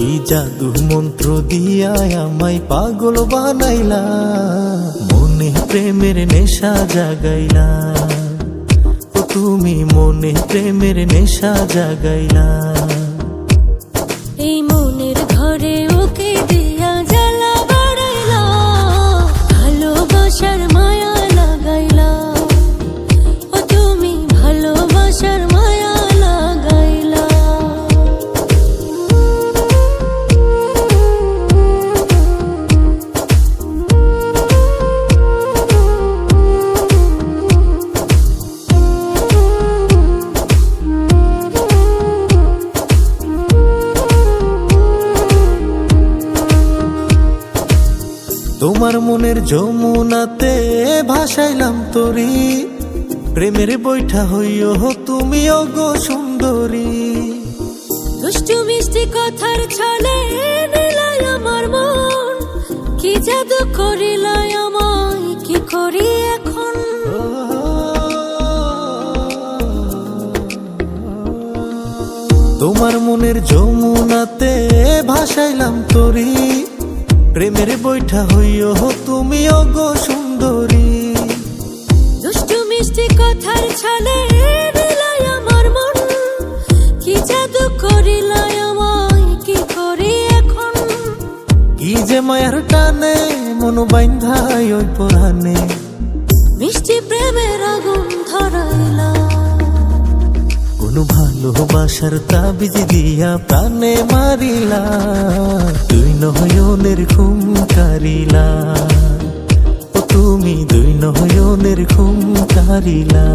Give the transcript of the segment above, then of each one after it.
কি জাদু মন্ত্র দিয়া আমায় পাগল বানাইলা, মনে প্রেমের নেশা জাগাইলা। ও তুমি মনে প্রেমের নেশা জাগাইলা। এই মনের ঘরে ওকে দিয়া জ্বালা বাড়াইলা, ভালোবাসার মায়া লাগাইলা। ও তুমি ভালোবাসার মায়া লাগাইলা। তোমার মনের যমুনাতে ভাসাইলাম তরি, প্রেমের বৈঠা হইও তুমি ওগো সুন্দরী। দুষ্টু মিষ্টি কথার ছলে নিলাই আমার মন, কি জাদু করিলাই আমায়, কি করি এখন। তোমার মনের যমুনাতে ভাসাইলাম তরি, প্রেমের বৈঠা হইও তুমি ওগো সুন্দরী। দুষ্টু মিষ্টি কথার ছলে নিলাই আমার মন, কি জাদু করিলাই আমায়, কি করি এখন। কি যে মায়ার টানে মন বাইন্ধাই ওই পরাণে, মিষ্টি প্রেমের আগুন ধরাইলা। কোন ভালোবাসার তাবিজ দিয়া প্রাণে মারিলা, দুই নয়নের ঘুম কারিলা। ও তুমি দুই নয়নের ঘুম কারিলা।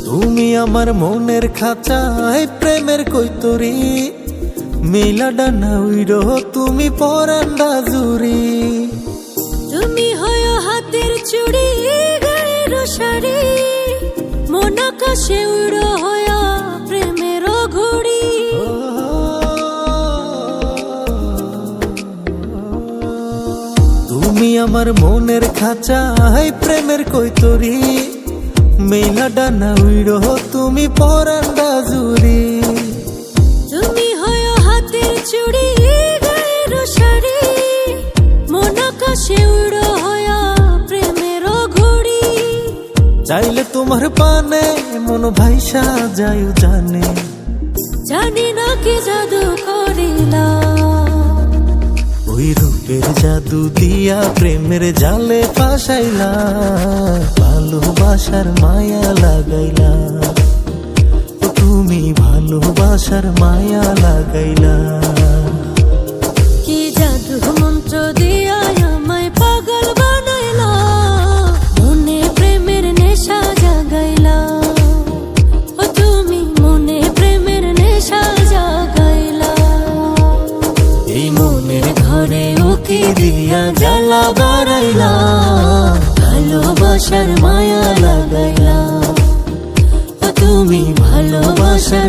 তুমি আমার মনের খাঁচায় প্রেমের কৈতরি, মেলা ডানা উইরো তুমি পরান্ডা জুরি। তুমি হয় হাতের চুড়ি গায়ের শাড়ি, মন আকাশে উড়ো হয়া প্রেমের ঘুড়ি। তুমি আমার মনের খাঁচায় প্রেমের কৈতরি, মেলা ডানা উইরো তুমি পরান্ডা জুরি। তুমি হয় হাতের চুড়ি গায়ের শাড়ি, মন আকাশে উড়ো হয়া প্রেমের ঘুড়ি। চাইলে তোমার পানে মন ভাইসা যায় জানে, জানি না কি জাদু করিলা। ওই রূপের জাদু দিয়া প্রেমের জালে ফাঁসাইলা, ভালোবাসার মায়া লাগাইলা। ও তুমি ভালোবাসার মায়া লাগাইলা। কি জাদু মন্ত্র দিয়া আমায় পাগল বানাইলা, মনে প্রেমের নেশা জাগাইলা। ও তুমি মনে প্রেমের নেশা জাগাইলা। এই মনের ঘরে ওকে দিয়া জ্বালা বাড়াইলা, ভালোবাসার মায়া লাগাইলা। ও তুমি ভালোবাসার